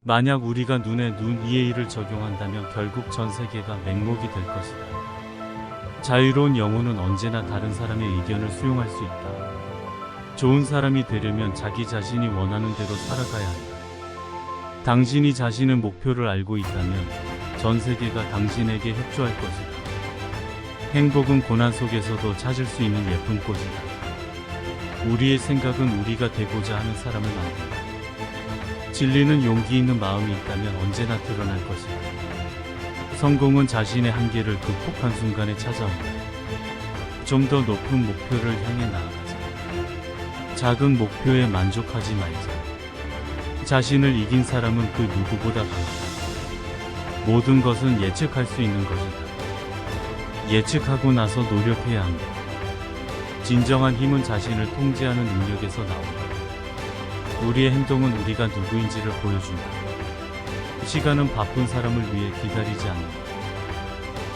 만약 우리가 눈에 눈, 이에 이를 적용한다면 결국 전 세계가 맹목이 될 것이다. 자유로운 영혼은 언제나 다른 사람의 의견을 수용할 수 있다. 좋은 사람이 되려면 자기 자신이 원하는 대로 살아가야 한다. 당신이 자신의 목표를 알고 있다면 전 세계가 당신에게 협조할 것이다. 행복은 고난 속에서도 찾을 수 있는 예쁜 꽃이다. 우리의 생각은 우리가 되고자 하는 사람을 만든다. 진리는 용기 있는 마음이 있다면 언제나 드러날 것이다. 성공은 자신의 한계를 극복한 순간에 찾아온다. 좀 더 높은 목표를 향해 나아가자. 작은 목표에 만족하지 말자. 자신을 이긴 사람은 그 누구보다 강하다. 모든 것은 예측할 수 있는 것이다. 예측하고 나서 노력해야 한다. 진정한 힘은 자신을 통제하는 능력에서 나온다. 우리의 행동은 우리가 누구인지를 보여준다. 시간은 바쁜 사람을 위해 기다리지 않는다.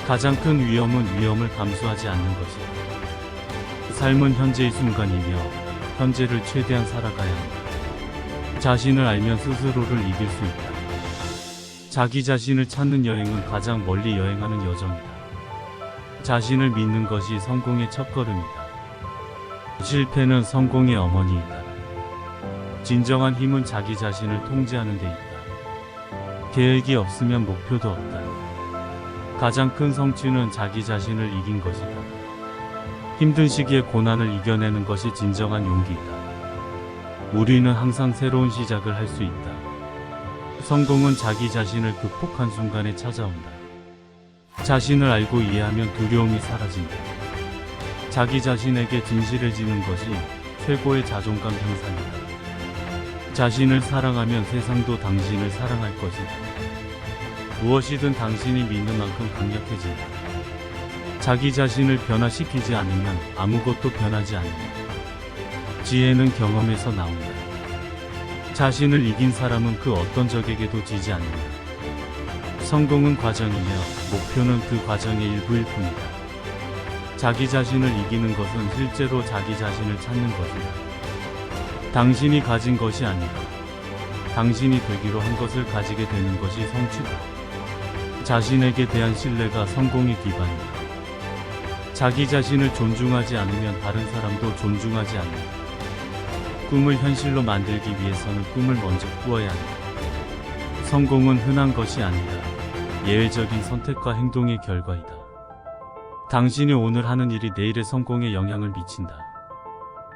가장 큰 위험은 위험을 감수하지 않는 것이다. 삶은 현재의 순간이며 현재를 최대한 살아가야 한다. 자신을 알면 스스로를 이길 수 있다. 자기 자신을 찾는 여행은 가장 멀리 여행하는 여정이다. 자신을 믿는 것이 성공의 첫걸음이다. 실패는 성공의 어머니이다. 진정한 힘은 자기 자신을 통제하는 데 있다. 계획이 없으면 목표도 없다. 가장 큰 성취는 자기 자신을 이긴 것이다. 힘든 시기에 고난을 이겨내는 것이 진정한 용기이다. 우리는 항상 새로운 시작을 할 수 있다. 성공은 자기 자신을 극복한 순간에 찾아온다. 자신을 알고 이해하면 두려움이 사라진다. 자기 자신에게 진실해지는 것이 최고의 자존감 향상이다. 자신을 사랑하면 세상도 당신을 사랑할 것이다. 무엇이든 당신이 믿는 만큼 강력해진다. 자기 자신을 변화시키지 않으면 아무것도 변하지 않는다. 지혜는 경험에서 나온다. 자신을 이긴 사람은 그 어떤 적에게도 지지 않는다. 성공은 과정이며 목표는 그 과정의 일부일 뿐이다. 자기 자신을 이기는 것은 실제로 자기 자신을 찾는 것이다. 당신이 가진 것이 아니라 당신이 되기로 한 것을 가지게 되는 것이 성취다. 자신에게 대한 신뢰가 성공의 기반이다. 자기 자신을 존중하지 않으면 다른 사람도 존중하지 않는다. 꿈을 현실로 만들기 위해서는 꿈을 먼저 꾸어야 한다. 성공은 흔한 것이 아니라 예외적인 선택과 행동의 결과이다. 당신이 오늘 하는 일이 내일의 성공에 영향을 미친다.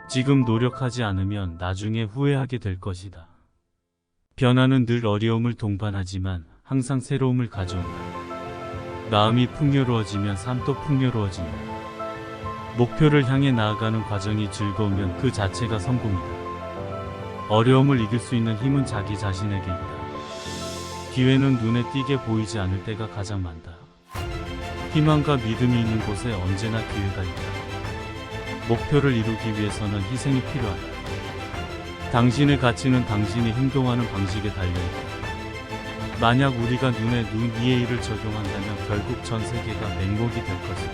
지금 노력하지 않으면 나중에 후회하게 될 것이다. 변화는 늘 어려움을 동반하지만 항상 새로움을 가져온다. 마음이 풍요로워지면 삶도 풍요로워진다. 목표를 향해 나아가는 과정이 즐거우면 그 자체가 성공이다. 어려움을 이길 수 있는 힘은 자기 자신에게 있다. 기회는 눈에 띄게 보이지 않을 때가 가장 많다. 희망과 믿음이 있는 곳에 언제나 기회가 있다. 목표를 이루기 위해서는 희생이 필요하다. 당신의 가치는 당신이 행동하는 방식에 달려있다. 만약 우리가 눈에 눈, 이에 이를 적용한다면 결국 전 세계가 맹목이 될 것이다.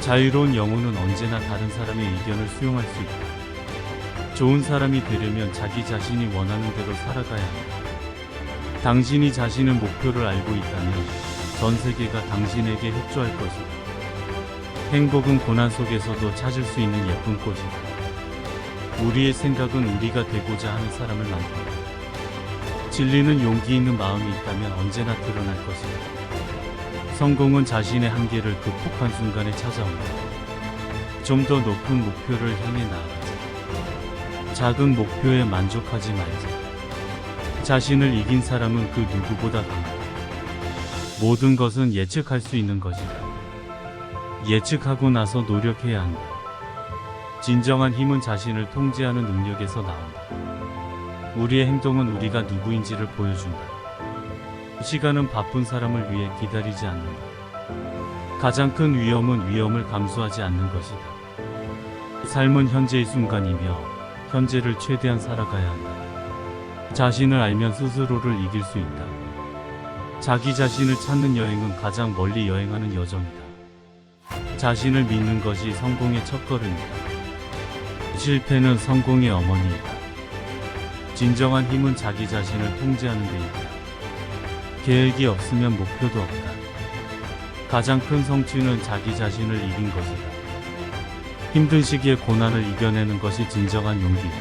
자유로운 영혼은 언제나 다른 사람의 의견을 수용할 수 있다. 좋은 사람이 되려면 자기 자신이 원하는 대로 살아가야 한다. 당신이 자신의 목표를 알고 있다면 전 세계가 당신에게 협조할 것이다. 행복은 고난 속에서도 찾을 수 있는 예쁜 꽃이다. 우리의 생각은 우리가 되고자 하는 사람을 만든다. 진리는 용기 있는 마음이 있다면 언제나 드러날 것이다. 성공은 자신의 한계를 극복한 순간에 찾아온다. 좀 더 높은 목표를 향해 나아가자. 작은 목표에 만족하지 말자. 자신을 이긴 사람은 그 누구보다 강하다. 모든 것은 예측할 수 있는 것이다. 예측하고 나서 노력해야 한다. 진정한 힘은 자신을 통제하는 능력에서 나온다. 우리의 행동은 우리가 누구인지를 보여준다. 시간은 바쁜 사람을 위해 기다리지 않는다. 가장 큰 위험은 위험을 감수하지 않는 것이다. 삶은 현재의 순간이며 현재를 최대한 살아가야 한다. 자신을 알면 스스로를 이길 수 있다. 자기 자신을 찾는 여행은 가장 멀리 여행하는 여정이다. 자신을 믿는 것이 성공의 첫걸음이다. 실패는 성공의 어머니이다. 진정한 힘은 자기 자신을 통제하는 데 있다. 계획이 없으면 목표도 없다. 가장 큰 성취는 자기 자신을 이긴 것이다. 힘든 시기에 고난을 이겨내는 것이 진정한 용기이다.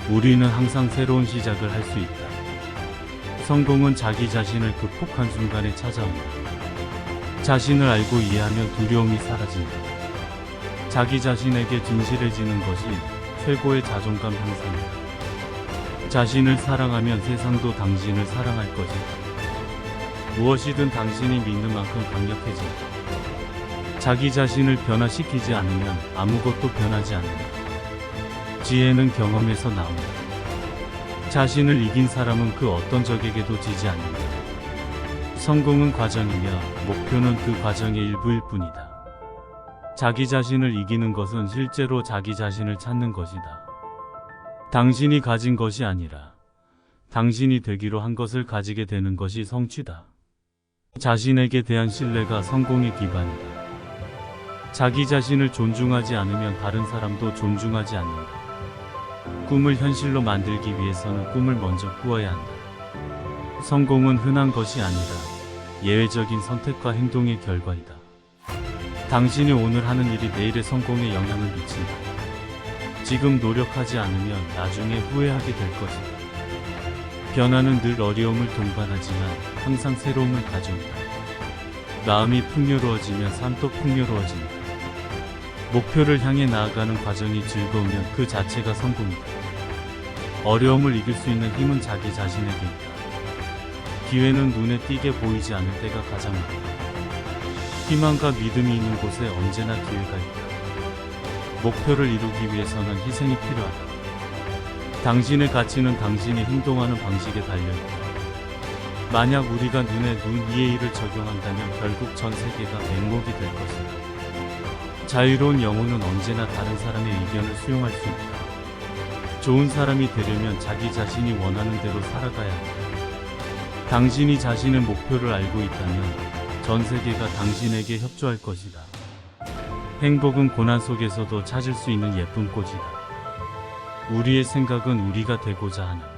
우리는 항상 새로운 시작을 할 수 있다. 성공은 자기 자신을 극복한 순간에 찾아온다. 자신을 알고 이해하면 두려움이 사라진다. 자기 자신에게 진실해지는 것이 최고의 자존감 향상이다. 자신을 사랑하면 세상도 당신을 사랑할 것이다. 무엇이든 당신이 믿는 만큼 강력해진다. 자기 자신을 변화시키지 않으면 아무것도 변하지 않는다. 지혜는 경험에서 나온다. 자신을 이긴 사람은 그 어떤 적에게도 지지 않는다. 성공은 과정이며 목표는 그 과정의 일부일 뿐이다. 자기 자신을 이기는 것은 실제로 자기 자신을 찾는 것이다. 당신이 가진 것이 아니라 당신이 되기로 한 것을 가지게 되는 것이 성취다. 자신에게 대한 신뢰가 성공의 기반이다. 자기 자신을 존중하지 않으면 다른 사람도 존중하지 않는다. 꿈을 현실로 만들기 위해서는 꿈을 먼저 꾸어야 한다. 성공은 흔한 것이 아니라 예외적인 선택과 행동의 결과이다. 당신이 오늘 하는 일이 내일의 성공에 영향을 미친다. 지금 노력하지 않으면 나중에 후회하게 될 것이다. 변화는 늘 어려움을 동반하지만 항상 새로움을 가져온다. 마음이 풍요로워지면 삶도 풍요로워진다. 목표를 향해 나아가는 과정이 즐거우면 그 자체가 성공이다. 어려움을 이길 수 있는 힘은 자기 자신에게 있다. 기회는 눈에 띄게 보이지 않을 때가 가장 많다. 희망과 믿음이 있는 곳에 언제나 기회가 있다. 목표를 이루기 위해서는 희생이 필요하다. 당신의 가치는 당신이 행동하는 방식에 달려있다. 만약 우리가 눈에 눈 위의 일을 적용한다면 결국 전 세계가 맹목이 될 것이다. 자유로운 영혼은 언제나 다른 사람의 의견을 수용할 수 있다. 좋은 사람이 되려면 자기 자신이 원하는 대로 살아가야 한다. 당신이 자신의 목표를 알고 있다면 전 세계가 당신에게 협조할 것이다. 행복은 고난 속에서도 찾을 수 있는 예쁜 꽃이다. 우리의 생각은 우리가 되고자 하는